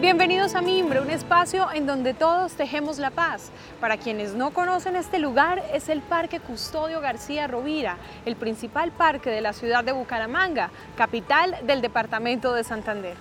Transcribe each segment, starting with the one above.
Bienvenidos a Mimbre, un espacio en donde todos tejemos la paz. Para quienes no conocen este lugar, es el Parque Custodio García Rovira, el principal parque de la ciudad de Bucaramanga, capital del departamento de Santander.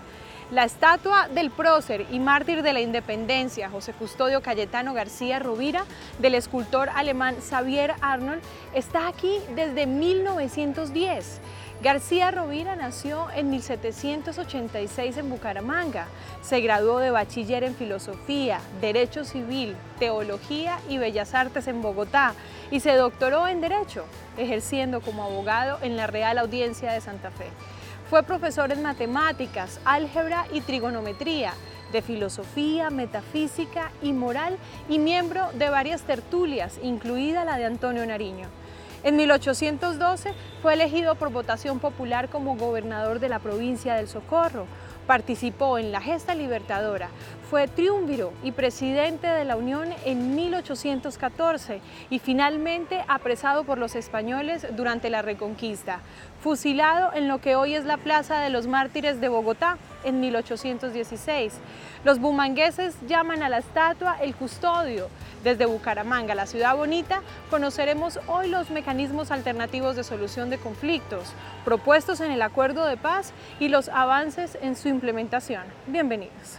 La estatua del prócer y mártir de la independencia, José Custodio Cayetano García Rovira, del escultor alemán Xavier Arnold, está aquí desde 1910. García Rovira nació en 1786 en Bucaramanga. Se graduó de bachiller en Filosofía, Derecho Civil, Teología y Bellas Artes en Bogotá y se doctoró en Derecho, ejerciendo como abogado en la Real Audiencia de Santa Fe. Fue profesor en matemáticas, álgebra y trigonometría, de filosofía, metafísica y moral y miembro de varias tertulias, incluida la de Antonio Nariño. En 1812 fue elegido por votación popular como gobernador de la provincia del Socorro. Participó en la gesta libertadora, fue triunviro y presidente de la Unión en 1814 y finalmente apresado por los españoles durante la Reconquista, fusilado en lo que hoy es la Plaza de los Mártires de Bogotá en 1816. Los bumangueses llaman a la estatua el Custodio. Desde Bucaramanga, la ciudad bonita, conoceremos hoy los mecanismos alternativos de solución de conflictos propuestos en el Acuerdo de Paz y los avances en su implementación. Bienvenidos.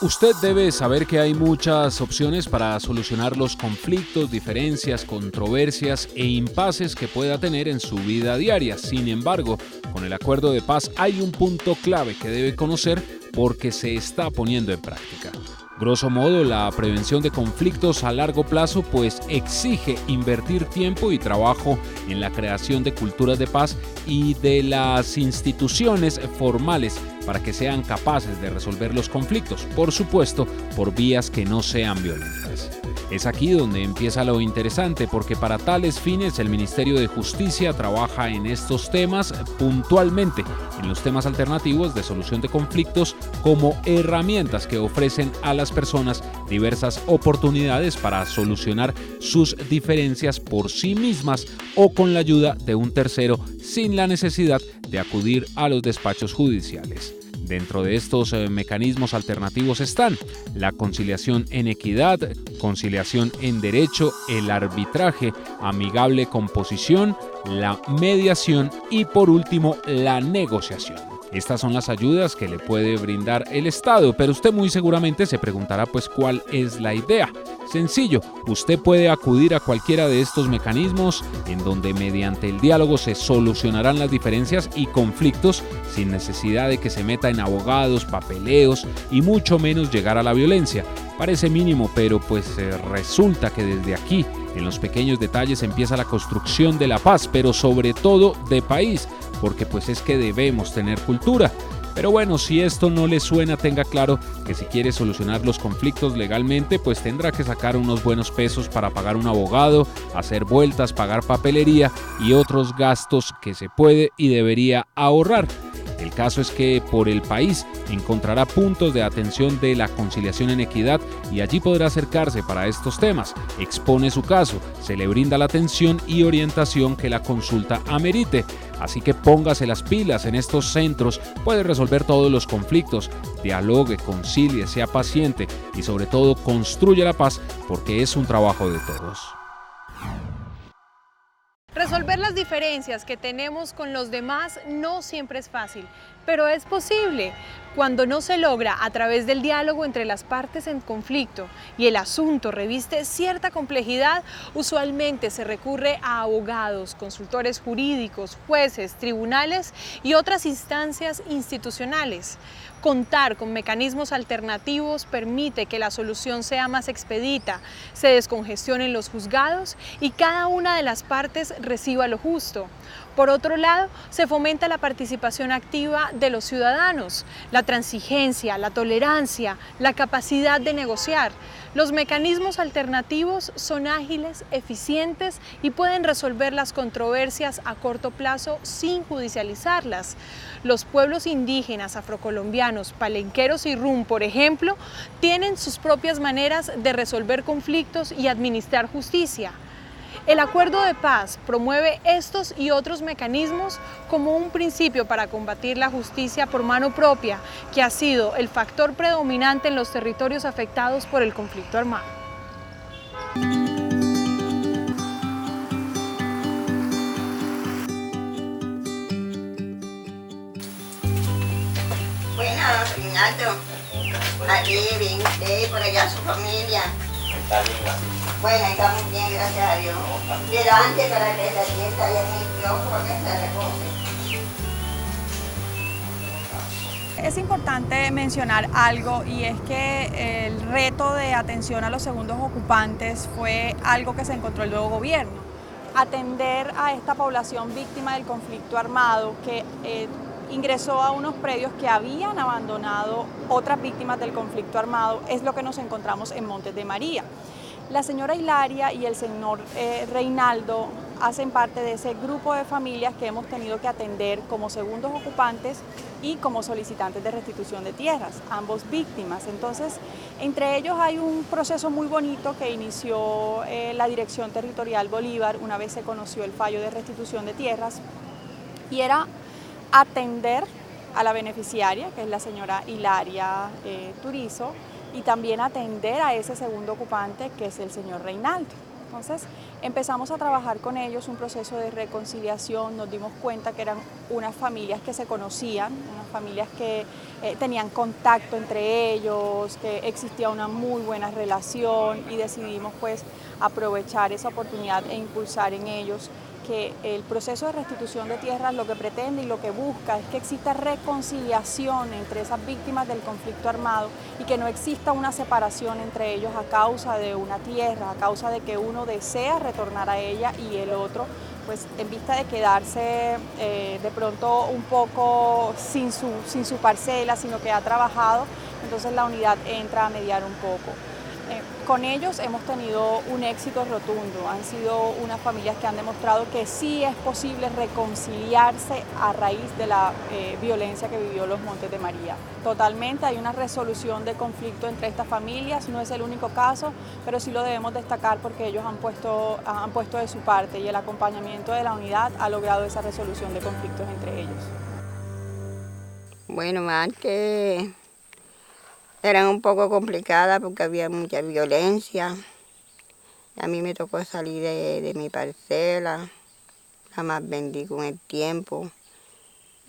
Usted debe saber que hay muchas opciones para solucionar los conflictos, diferencias, controversias e impases que pueda tener en su vida diaria. Sin embargo, con el Acuerdo de Paz hay un punto clave que debe conocer porque se está poniendo en práctica. Grosso modo, la prevención de conflictos a largo plazo pues exige invertir tiempo y trabajo en la creación de culturas de paz y de las instituciones formales para que sean capaces de resolver los conflictos, por supuesto, por vías que no sean violentas. Es aquí donde empieza lo interesante, porque para tales fines el Ministerio de Justicia trabaja en estos temas puntualmente, en los temas alternativos de solución de conflictos como herramientas que ofrecen a las personas diversas oportunidades para solucionar sus diferencias por sí mismas o con la ayuda de un tercero sin la necesidad de acudir a los despachos judiciales. Dentro de estos mecanismos alternativos están la conciliación en equidad, conciliación en derecho, el arbitraje, amigable composición, la mediación y por último la negociación. Estas son las ayudas que le puede brindar el Estado, pero usted muy seguramente se preguntará pues ¿cuál es la idea? Sencillo, usted puede acudir a cualquiera de estos mecanismos en donde mediante el diálogo se solucionarán las diferencias y conflictos sin necesidad de que se meta en abogados, papeleos y mucho menos llegar a la violencia. Parece mínimo, pero pues resulta que desde aquí, en los pequeños detalles, empieza la construcción de la paz, pero sobre todo de país, porque pues es que debemos tener cultura. Pero bueno, si esto no le suena, tenga claro que si quiere solucionar los conflictos legalmente, pues tendrá que sacar unos buenos pesos para pagar un abogado, hacer vueltas, pagar papelería y otros gastos que se puede y debería ahorrar. El caso es que por el país encontrará puntos de atención de la conciliación en equidad y allí podrá acercarse para estos temas, expone su caso, se le brinda la atención y orientación que la consulta amerite. Así que póngase las pilas en estos centros, puede resolver todos los conflictos, dialogue, concilie, sea paciente y sobre todo construya la paz porque es un trabajo de todos. Resolver las diferencias que tenemos con los demás no siempre es fácil, pero es posible cuando no se logra a través del diálogo entre las partes en conflicto y el asunto reviste cierta complejidad. Usualmente se recurre a abogados, consultores jurídicos, jueces, tribunales y otras instancias institucionales. Contar con mecanismos alternativos permite que la solución sea más expedita, se descongestionen los juzgados y cada una de las partes reciba lo justo. Por otro lado, se fomenta la participación activa de los ciudadanos, la transigencia, la tolerancia, la capacidad de negociar. Los mecanismos alternativos son ágiles, eficientes y pueden resolver las controversias a corto plazo sin judicializarlas. Los pueblos indígenas, afrocolombianos, palenqueros y rum, por ejemplo, tienen sus propias maneras de resolver conflictos y administrar justicia. El acuerdo de paz promueve estos y otros mecanismos como un principio para combatir la justicia por mano propia, que ha sido el factor predominante en los territorios afectados por el conflicto armado. Bueno, Rinaldo, aquí bien usted, por allá su familia. Está bien, Bueno, estamos bien, gracias a Dios. Delante para que la fiesta haya limpio, porque se recoge. Es importante mencionar algo, y es que el reto de atención a los segundos ocupantes fue algo que se encontró el nuevo gobierno. Atender a esta población víctima del conflicto armado que ingresó a unos predios que habían abandonado otras víctimas del conflicto armado es lo que nos encontramos en Montes de María. La señora Hilaria y el señor Reinaldo hacen parte de ese grupo de familias que hemos tenido que atender como segundos ocupantes y como solicitantes de restitución de tierras, ambos víctimas. Entonces, entre ellos hay un proceso muy bonito que inició la Dirección Territorial Bolívar una vez se conoció el fallo de restitución de tierras, y era atender a la beneficiaria, que es la señora Hilaria Turizo, y también atender a ese segundo ocupante, que es el señor Reinaldo. Entonces empezamos a trabajar con ellos un proceso de reconciliación, nos dimos cuenta que eran unas familias que se conocían, unas familias que tenían contacto entre ellos, que existía una muy buena relación, y decidimos pues aprovechar esa oportunidad e impulsar en ellos que el proceso de restitución de tierras lo que pretende y lo que busca es que exista reconciliación entre esas víctimas del conflicto armado y que no exista una separación entre ellos a causa de una tierra, a causa de que uno desea retornar a ella y el otro, pues en vista de quedarse de pronto un poco sin su parcela, sino que ha trabajado, entonces la unidad entra a mediar un poco. Con ellos hemos tenido un éxito rotundo, han sido unas familias que han demostrado que sí es posible reconciliarse a raíz de la violencia que vivió los Montes de María. Totalmente, hay una resolución de conflicto entre estas familias, no es el único caso, pero sí lo debemos destacar porque ellos han puesto de su parte, y el acompañamiento de la unidad ha logrado esa resolución de conflictos entre ellos. Bueno, antes eran un poco complicadas porque había mucha violencia. A mí me tocó salir de mi parcela, nada más vendí con el tiempo.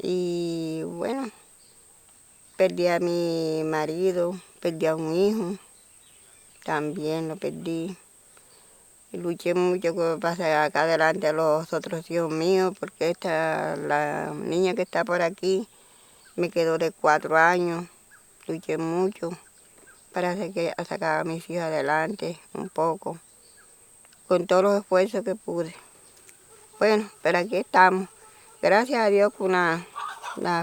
Y bueno, perdí a mi marido, perdí a un hijo, también lo perdí. Y luché mucho para sacar adelante a los otros hijos míos, porque la niña que está por aquí me quedó de 4 años. Luché mucho para sacar a mis hijos adelante un poco, con todos los esfuerzos que pude. Bueno, pero aquí estamos. Gracias a Dios, con la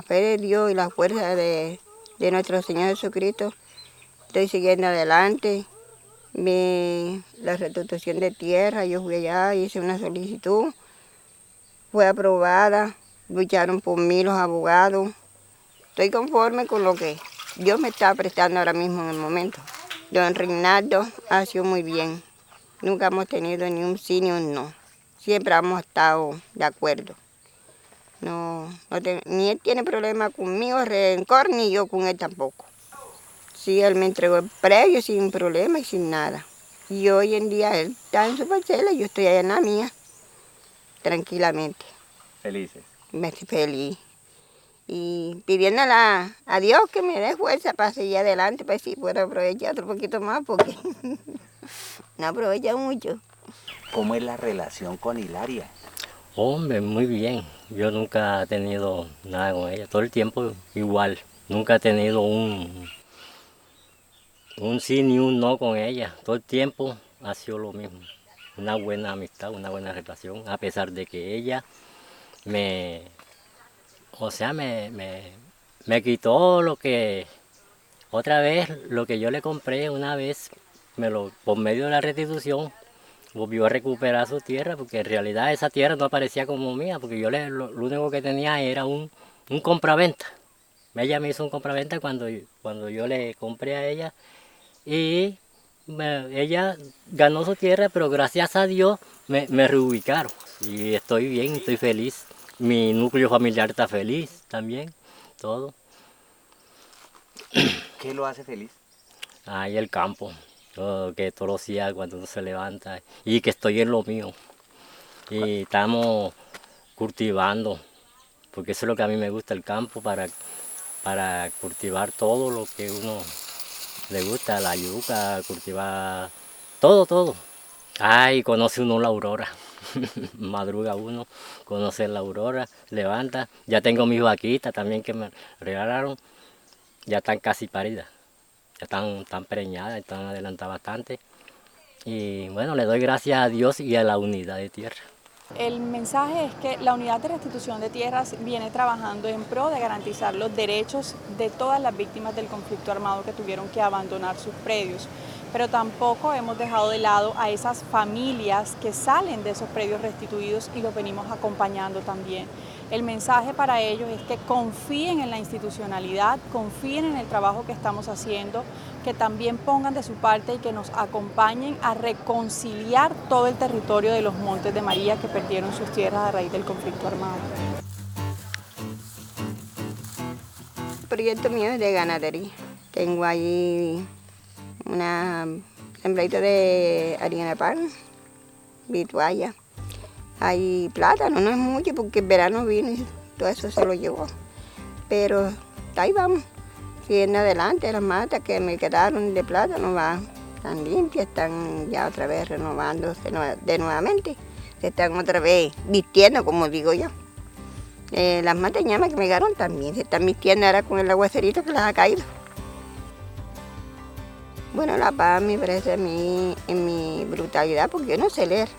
fe de Dios y la fuerza de nuestro Señor Jesucristo, estoy siguiendo adelante. La restitución de tierra, yo fui allá, hice una solicitud, fue aprobada, lucharon por mí los abogados. Estoy conforme con lo que Dios me está prestando ahora mismo en el momento. Don Reinaldo ha sido muy bien. Nunca hemos tenido ni un sí ni un no. Siempre hemos estado de acuerdo. Ni él tiene problema conmigo, rencor, ni yo con él tampoco. Sí, él me entregó el predio sin problema y sin nada. Y hoy en día él está en su parcela y yo estoy allá en la mía, tranquilamente. Felices. Me estoy feliz. Y pidiéndole a Dios que me dé fuerza para seguir adelante, para si puedo aprovechar otro poquito más, porque no aprovecha mucho. ¿Cómo es la relación con Hilaria? Hombre, muy bien. Yo nunca he tenido nada con ella. Todo el tiempo igual. Nunca he tenido un sí ni un no con ella. Todo el tiempo ha sido lo mismo. Una buena amistad, una buena relación. A pesar de que ella me quitó otra vez lo que yo le compré una vez, por medio de la restitución, volvió a recuperar su tierra, porque en realidad esa tierra no aparecía como mía, porque yo lo único que tenía era un compraventa. Ella me hizo un compraventa cuando yo le compré a ella, y ella ganó su tierra, pero gracias a Dios me reubicaron. Y estoy bien, estoy feliz. Mi núcleo familiar está feliz también, todo. ¿Qué lo hace feliz? Ahí el campo, que todos los días cuando uno se levanta y que estoy en lo mío. Y estamos cultivando, porque eso es lo que a mí me gusta, el campo, para cultivar todo lo que uno le gusta, la yuca, cultivar todo. Ay, conoce uno la aurora, madruga uno, conoce la aurora, levanta. Ya tengo mis vaquitas también que me regalaron, ya están casi paridas, ya están preñadas, están adelantadas bastante. Y bueno, le doy gracias a Dios y a la unidad de tierra. El mensaje es que la Unidad de Restitución de Tierras viene trabajando en pro de garantizar los derechos de todas las víctimas del conflicto armado que tuvieron que abandonar sus predios, pero tampoco hemos dejado de lado a esas familias que salen de esos predios restituidos y los venimos acompañando también. El mensaje para ellos es que confíen en la institucionalidad, confíen en el trabajo que estamos haciendo, que también pongan de su parte y que nos acompañen a reconciliar todo el territorio de los Montes de María que perdieron sus tierras a raíz del conflicto armado. El proyecto mío es de ganadería. Tengo allí una sembradita de harina de pan, vitualla. Hay plátano, no es mucho porque el verano vino y todo eso se lo llevó. Pero ahí vamos, siguiendo adelante. Las matas que me quedaron de plátano están limpias, están ya otra vez renovándose de nuevamente. Se están otra vez vistiendo, como digo yo. Las matas llamas que me quedaron también se están vistiendo ahora con el aguacerito que les ha caído. Bueno, la paz me parece a mí en mi brutalidad porque yo no sé leer.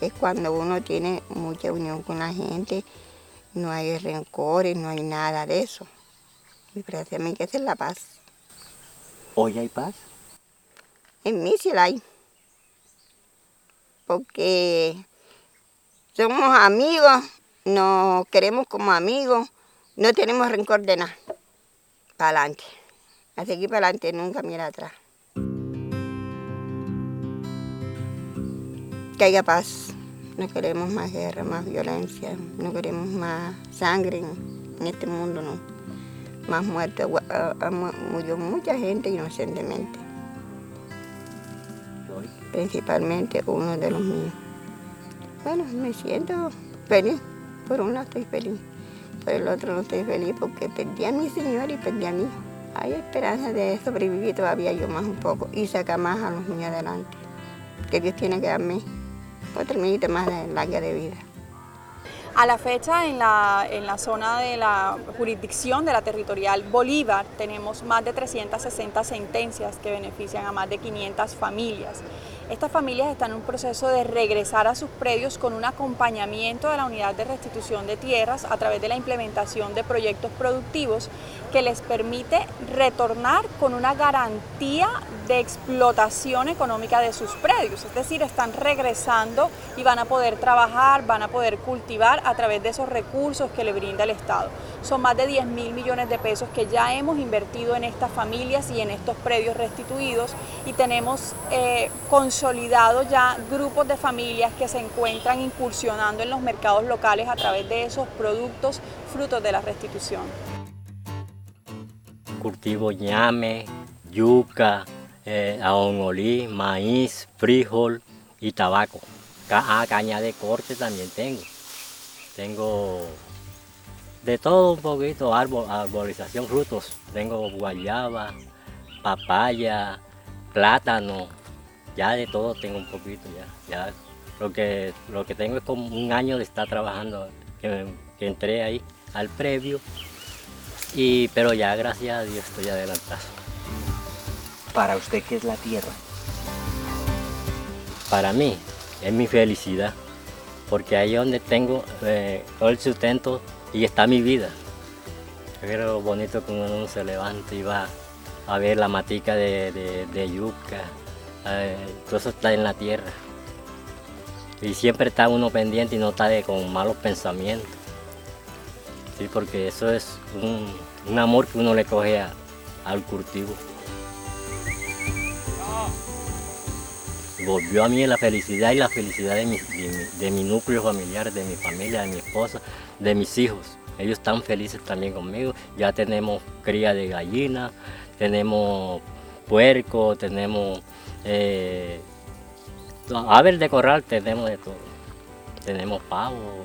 Es cuando uno tiene mucha unión con la gente, no hay rencores, no hay nada de eso. Me parece a mí que esa es la paz. ¿Hoy hay paz? En mí sí la hay. Porque somos amigos, nos queremos como amigos, no tenemos rencor de nada. Para adelante. A seguir para adelante, nunca mirar atrás. Que haya paz. No queremos más guerra, más violencia, no queremos más sangre en este mundo, no. Más muertos, murió mucha gente inocentemente. Principalmente uno de los míos. Bueno, me siento feliz. Por un lado estoy feliz, por el otro no estoy feliz porque perdí a mi señor y perdí a mí. Hay esperanza de sobrevivir todavía yo más un poco y sacar más a los míos adelante. Que Dios tiene que darme otro minuto más de larga de vida. A la fecha, en la zona de la jurisdicción de la territorial Bolívar, tenemos más de 360 sentencias que benefician a más de 500 familias. Estas familias están en un proceso de regresar a sus predios con un acompañamiento de la Unidad de Restitución de Tierras a través de la implementación de proyectos productivos que les permite retornar con una garantía de explotación económica de sus predios. Es decir, están regresando y van a poder trabajar, van a poder cultivar a través de esos recursos que le brinda el Estado. Son más de 10.000 millones de pesos que ya hemos invertido en estas familias y en estos predios restituidos y tenemos consolidados ya grupos de familias que se encuentran incursionando en los mercados locales a través de esos productos frutos de la restitución. Cultivo ñame, yuca, ajonjolí, maíz, frijol y tabaco. Caña de corte también tengo. Tengo de todo un poquito, arbolización, frutos. Tengo guayaba, papaya, plátano, ya de todo tengo un poquito ya. Lo que tengo es como un año de estar trabajando, que entré ahí al previo, pero ya gracias a Dios estoy adelantado. ¿Para usted qué es la tierra? Para mí es mi felicidad, porque ahí es donde tengo todo el sustento y está mi vida. Yo creo bonito que uno se levanta y va a ver la matica de yuca, todo eso está en la tierra. Y siempre está uno pendiente y no está con malos pensamientos. Sí, porque eso es un amor que uno le coge al cultivo. volvió a mí la felicidad y la felicidad de mi núcleo familiar, de mi familia, de mi esposa, de mis hijos. Ellos están felices también conmigo. Ya tenemos cría de gallina, tenemos puerco, tenemos aves de corral, tenemos de todo. Tenemos pavo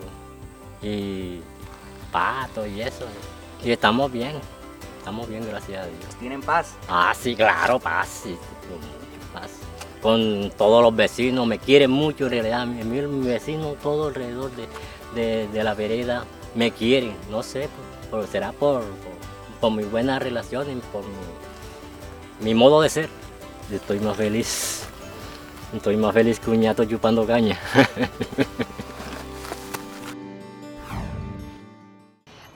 y pato y eso. Y estamos bien, gracias a Dios. ¿Tienen paz? Ah, sí, claro, paz, sí, paz. Con todos los vecinos, me quieren mucho en realidad. Mi vecino, todo alrededor de la vereda, me quieren, no sé, pero será por mi buena relación y por mi modo de ser. Estoy más feliz que un ñato chupando caña.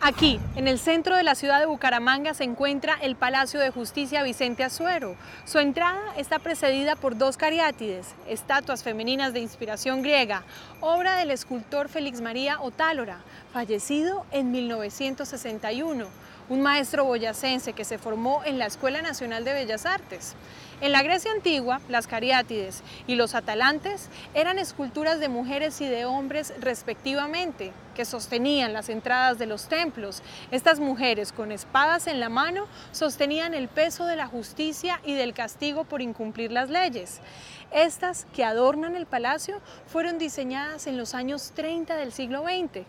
Aquí, en el centro de la ciudad de Bucaramanga, se encuentra el Palacio de Justicia Vicente Azuero. Su entrada está precedida por dos cariátides, estatuas femeninas de inspiración griega, obra del escultor Félix María Otálora, fallecido en 1961, un maestro boyacense que se formó en la Escuela Nacional de Bellas Artes. En la Grecia antigua, las cariátides y los atalantes eran esculturas de mujeres y de hombres respectivamente, que sostenían las entradas de los templos. Estas mujeres, con espadas en la mano, sostenían el peso de la justicia y del castigo por incumplir las leyes. Estas, que adornan el palacio, fueron diseñadas en los años 30 del siglo XX.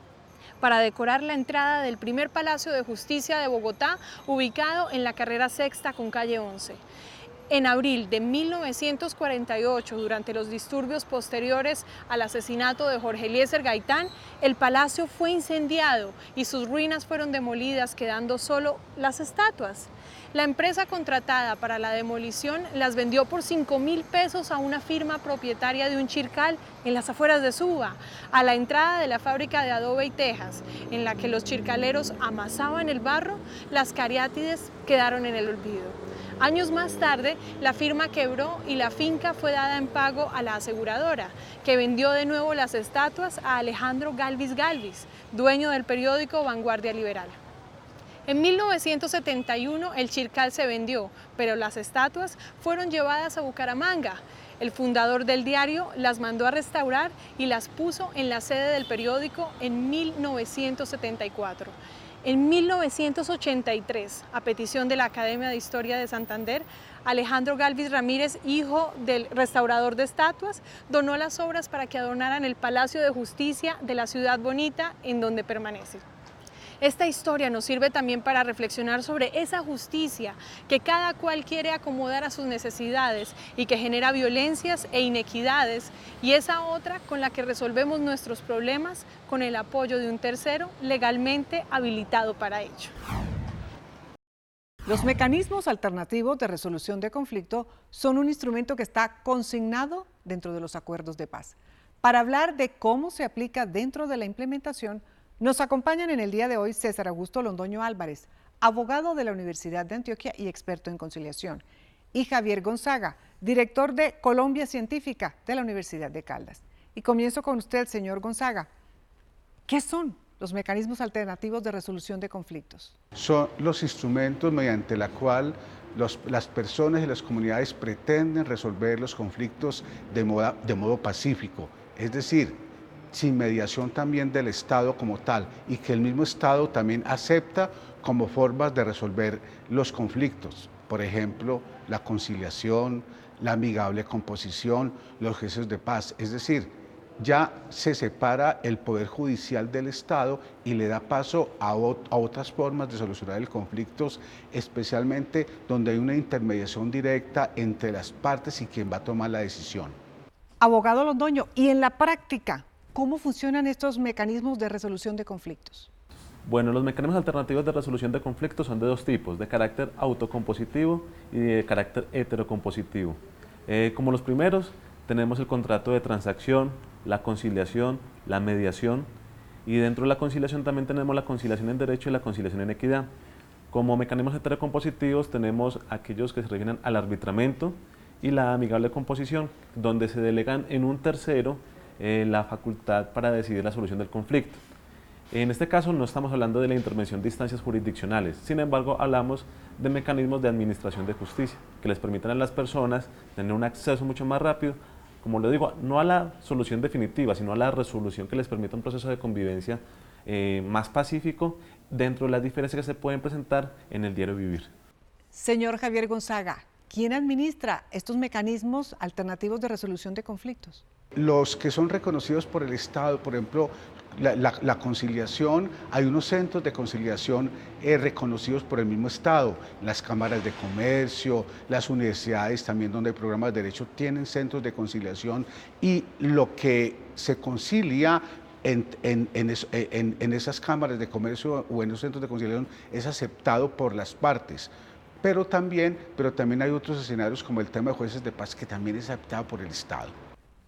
Para decorar la entrada del primer Palacio de Justicia de Bogotá, ubicado en la carrera Sexta con calle 11. En abril de 1948, durante los disturbios posteriores al asesinato de Jorge Eliezer Gaitán, el palacio fue incendiado y sus ruinas fueron demolidas, quedando solo las estatuas. La empresa contratada para la demolición las vendió por 5.000 pesos a una firma propietaria de un chircal en las afueras de Suba, a la entrada de la fábrica de adobe y tejas, en la que los chircaleros amasaban el barro. Las cariátides quedaron en el olvido. Años más tarde, la firma quebró y la finca fue dada en pago a la aseguradora, que vendió de nuevo las estatuas a Alejandro Galvis Galvis, dueño del periódico Vanguardia Liberal. En 1971 el chircal se vendió, pero las estatuas fueron llevadas a Bucaramanga. El fundador del diario las mandó a restaurar y las puso en la sede del periódico en 1974. En 1983, a petición de la Academia de Historia de Santander, Alejandro Galvis Ramírez, hijo del restaurador de estatuas, donó las obras para que adornaran el Palacio de Justicia de la Ciudad Bonita, en donde permanece. Esta historia nos sirve también para reflexionar sobre esa justicia que cada cual quiere acomodar a sus necesidades y que genera violencias e inequidades, y esa otra con la que resolvemos nuestros problemas con el apoyo de un tercero legalmente habilitado para ello. Los mecanismos alternativos de resolución de conflicto son un instrumento que está consignado dentro de los acuerdos de paz. Para hablar de cómo se aplica dentro de la implementación, nos acompañan en el día de hoy César Augusto Londoño Álvarez, abogado de la Universidad de Antioquia y experto en conciliación, y Javier Gonzaga, director de Colombia Científica de la Universidad de Caldas. Y comienzo con usted, señor Gonzaga. ¿Qué son los mecanismos alternativos de resolución de conflictos? Son los instrumentos mediante los cuales las personas y las comunidades pretenden resolver los conflictos de modo pacífico, es decir, sin mediación también del Estado como tal, y que el mismo Estado también acepta como formas de resolver los conflictos. Por ejemplo, la conciliación, la amigable composición, los juicios de paz. Es decir, ya se separa el Poder Judicial del Estado y le da paso a otras formas de solucionar el conflicto, especialmente donde hay una intermediación directa entre las partes y quien va a tomar la decisión. Abogado Londoño, ¿y en la práctica cómo funcionan estos mecanismos de resolución de conflictos? Bueno, los mecanismos alternativos de resolución de conflictos son de dos tipos, de carácter autocompositivo y de carácter heterocompositivo. Como los primeros, tenemos el contrato de transacción, la conciliación, la mediación, y dentro de la conciliación también tenemos la conciliación en derecho y la conciliación en equidad. Como mecanismos heterocompositivos tenemos aquellos que se refieren al arbitramiento y la amigable composición, donde se delegan en un tercero la facultad para decidir la solución del conflicto. En este caso no estamos hablando de la intervención de instancias jurisdiccionales, sin embargo hablamos de mecanismos de administración de justicia que les permitan a las personas tener un acceso mucho más rápido como le digo, no a la solución definitiva, sino a la resolución que les permita un proceso de convivencia más pacífico dentro de las diferencias que se pueden presentar en el diario vivir. Señor Javier Gonzaga, ¿quién administra estos mecanismos alternativos de resolución de conflictos? Los que son reconocidos por el Estado, por ejemplo, la conciliación, hay unos centros de conciliación reconocidos por el mismo Estado, las cámaras de comercio, las universidades también donde hay programas de derecho tienen centros de conciliación y lo que se concilia en esas cámaras de comercio o en los centros de conciliación es aceptado por las partes. Pero también hay otros escenarios como el tema de jueces de paz que también es aceptado por el Estado.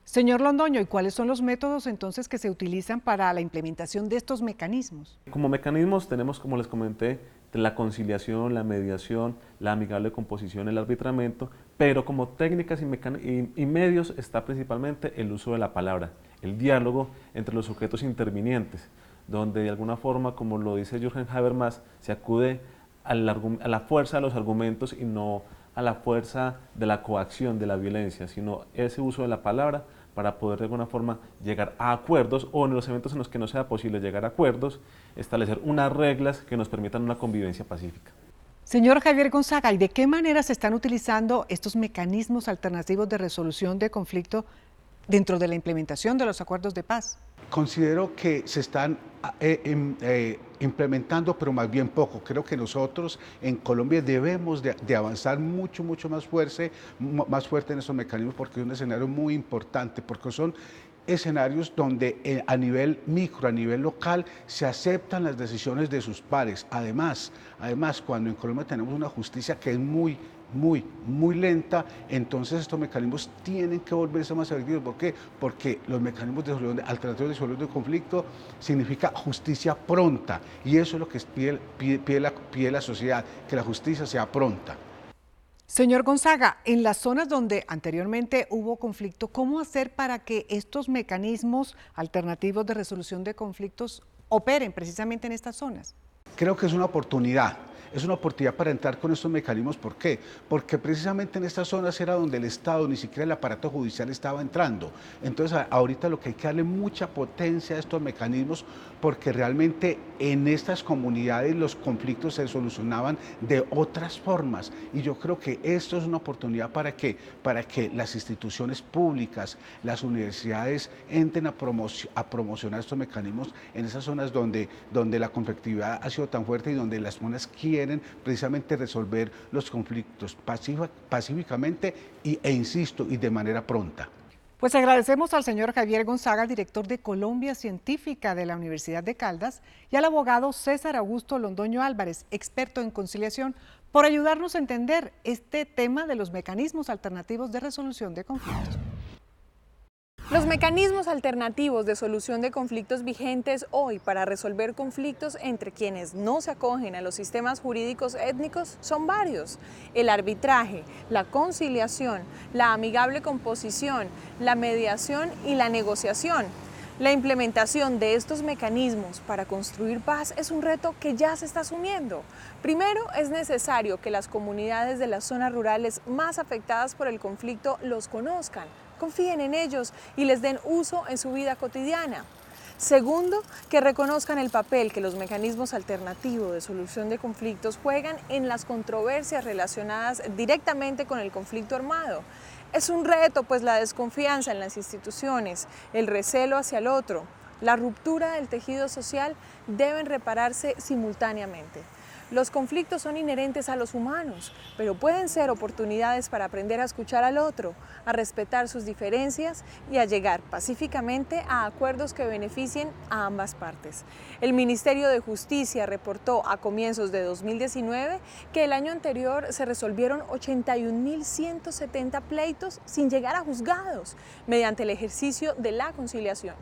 Señor Londoño, ¿y cuáles son los métodos entonces que se utilizan para la implementación de estos mecanismos? Como mecanismos tenemos, como les comenté, la conciliación, la mediación, la amigable composición, el arbitramiento, pero como técnicas y medios está principalmente el uso de la palabra, el diálogo entre los sujetos intervinientes, donde de alguna forma, como lo dice Jürgen Habermas, se acude a la fuerza de los argumentos y no a la fuerza de la coacción, de la violencia, sino ese uso de la palabra para poder de alguna forma llegar a acuerdos o en los eventos en los que no sea posible llegar a acuerdos, establecer unas reglas que nos permitan una convivencia pacífica. Señor Javier Gonzaga, ¿y de qué manera se están utilizando estos mecanismos alternativos de resolución de conflicto dentro de la implementación de los acuerdos de paz? Considero que se están implementando, pero más bien poco. Creo que nosotros en Colombia debemos de avanzar mucho más fuerte en esos mecanismos porque es un escenario muy importante, porque son escenarios donde a nivel micro, a nivel local, se aceptan las decisiones de sus pares. Además, cuando en Colombia tenemos una justicia que es muy lenta, entonces estos mecanismos tienen que volverse más efectivos. ¿Por qué? Porque los mecanismos de solución alternativos de solución de conflicto significa justicia pronta y eso es lo que pide la sociedad, que la justicia sea pronta. Señor Gonzaga, en las zonas donde anteriormente hubo conflicto, ¿cómo hacer para que estos mecanismos alternativos de resolución de conflictos operen precisamente en estas zonas? Creo que es una oportunidad para entrar con estos mecanismos. ¿Por qué? Porque precisamente en estas zonas era donde el Estado, ni siquiera el aparato judicial estaba entrando. Entonces ahorita lo que hay que darle mucha potencia a estos mecanismos porque realmente en estas comunidades los conflictos se solucionaban de otras formas y yo creo que esto es una oportunidad para que las instituciones públicas, las universidades entren a promocionar estos mecanismos en esas zonas donde la conflictividad ha sido tan fuerte y donde las personas quieren precisamente resolver los conflictos pacíficamente e insisto, y de manera pronta. Pues agradecemos al señor Javier Gonzaga, director de Colombia Científica de la Universidad de Caldas, y al abogado César Augusto Londoño Álvarez, experto en conciliación, por ayudarnos a entender este tema de los mecanismos alternativos de resolución de conflictos. Los mecanismos alternativos de solución de conflictos vigentes hoy para resolver conflictos entre quienes no se acogen a los sistemas jurídicos étnicos son varios. El arbitraje, la conciliación, la amigable composición, la mediación y la negociación. La implementación de estos mecanismos para construir paz es un reto que ya se está asumiendo. Primero, es necesario que las comunidades de las zonas rurales más afectadas por el conflicto los conozcan, confíen en ellos y les den uso en su vida cotidiana. Segundo, que reconozcan el papel que los mecanismos alternativos de solución de conflictos juegan en las controversias relacionadas directamente con el conflicto armado. Es un reto, pues la desconfianza en las instituciones, el recelo hacia el otro, la ruptura del tejido social deben repararse simultáneamente. Los conflictos son inherentes a los humanos, pero pueden ser oportunidades para aprender a escuchar al otro, a respetar sus diferencias y a llegar pacíficamente a acuerdos que beneficien a ambas partes. El Ministerio de Justicia reportó a comienzos de 2019 que el año anterior se resolvieron 81.170 pleitos sin llegar a juzgados, mediante el ejercicio de la conciliación.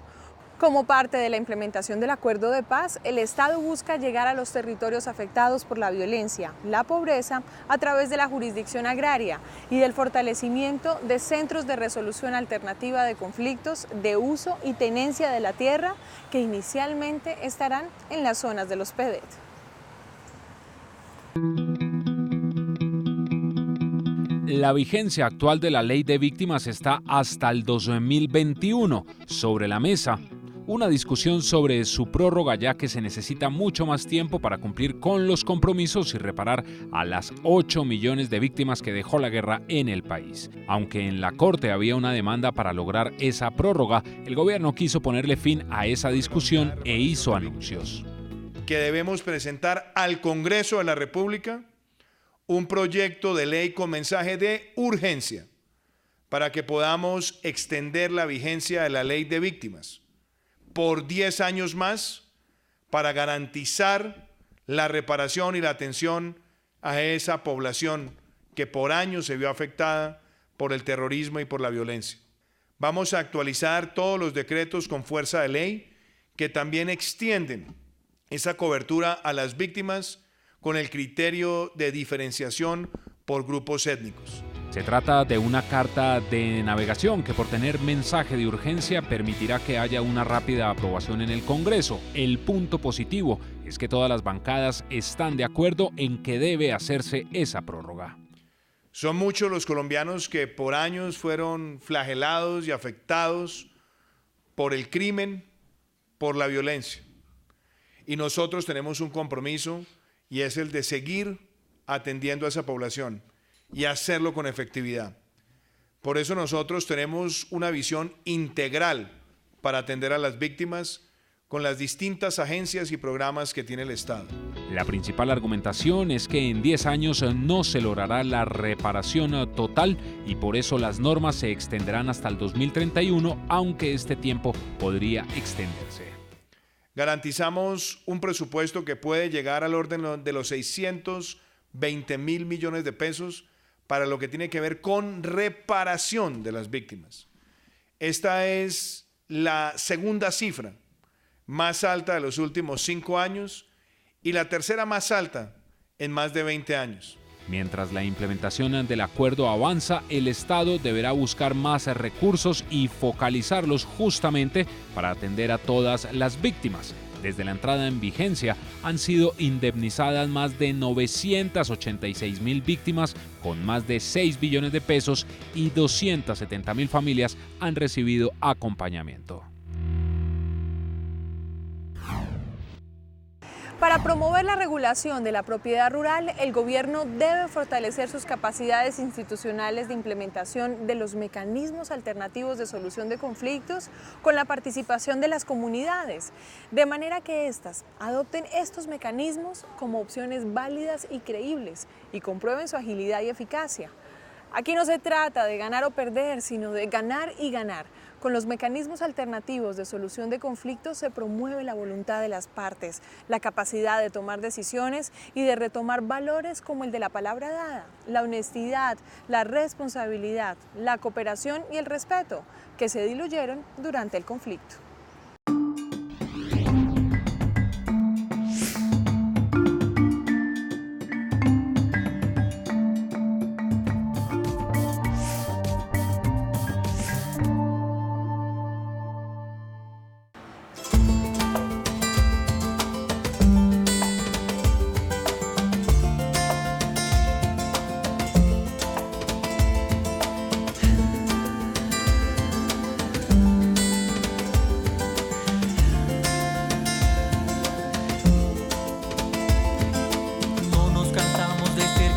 Como parte de la implementación del acuerdo de paz, el Estado busca llegar a los territorios afectados por la violencia, la pobreza, a través de la jurisdicción agraria y del fortalecimiento de centros de resolución alternativa de conflictos de uso y tenencia de la tierra que inicialmente estarán en las zonas de los PEDET. La vigencia actual de la Ley de Víctimas está hasta el 2021. Sobre la mesa, una discusión sobre su prórroga, ya que se necesita mucho más tiempo para cumplir con los compromisos y reparar a las 8 millones de víctimas que dejó la guerra en el país. Aunque en la Corte había una demanda para lograr esa prórroga, el gobierno quiso ponerle fin a esa discusión e hizo anuncios. Que debemos presentar al Congreso de la República un proyecto de ley con mensaje de urgencia para que podamos extender la vigencia de la Ley de Víctimas por 10 años más para garantizar la reparación y la atención a esa población que por años se vio afectada por el terrorismo y por la violencia. Vamos a actualizar todos los decretos con fuerza de ley que también extienden esa cobertura a las víctimas con el criterio de diferenciación por grupos étnicos. Se trata de una carta de navegación que, por tener mensaje de urgencia, permitirá que haya una rápida aprobación en el Congreso. El punto positivo es que todas las bancadas están de acuerdo en que debe hacerse esa prórroga. Son muchos los colombianos que por años fueron flagelados y afectados por el crimen, por la violencia. Y nosotros tenemos un compromiso y es el de seguir atendiendo a esa población y hacerlo con efectividad. Por eso nosotros tenemos una visión integral para atender a las víctimas con las distintas agencias y programas que tiene el Estado. La principal argumentación es que en 10 años no se logrará la reparación total y por eso las normas se extenderán hasta el 2031, aunque este tiempo podría extenderse. Garantizamos un presupuesto que puede llegar al orden de los 620.000 millones de pesos para lo que tiene que ver con reparación de las víctimas. Esta es la segunda cifra más alta de los últimos 5 años y la tercera más alta en más de 20 años. Mientras la implementación del acuerdo avanza, el Estado deberá buscar más recursos y focalizarlos justamente para atender a todas las víctimas. Desde la entrada en vigencia han sido indemnizadas más de 986.000 víctimas con más de 6 billones de pesos y 270.000 familias han recibido acompañamiento. Para promover la regulación de la propiedad rural, el gobierno debe fortalecer sus capacidades institucionales de implementación de los mecanismos alternativos de solución de conflictos con la participación de las comunidades, de manera que éstas adopten estos mecanismos como opciones válidas y creíbles y comprueben su agilidad y eficacia. Aquí no se trata de ganar o perder, sino de ganar y ganar. Con los mecanismos alternativos de solución de conflictos se promueve la voluntad de las partes, la capacidad de tomar decisiones y de retomar valores como el de la palabra dada, la honestidad, la responsabilidad, la cooperación y el respeto, que se diluyeron durante el conflicto.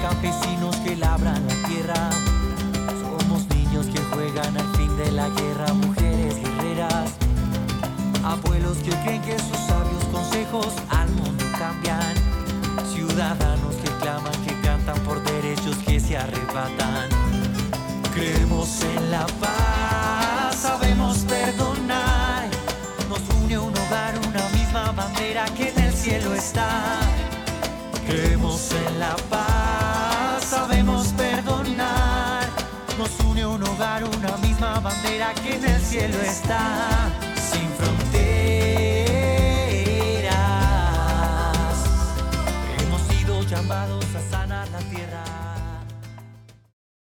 Campesinos que labran la tierra, somos niños que juegan al fin de la guerra, mujeres guerreras, abuelos que creen que sus sabios consejos al mundo cambian, ciudadanos que claman, que cantan por derechos que se arrebatan. Creemos en la paz, sabemos perdonar, nos une un hogar, una misma bandera que en el cielo está. Creemos en la paz, sabemos perdonar, nos une un hogar, una misma bandera que en el cielo está.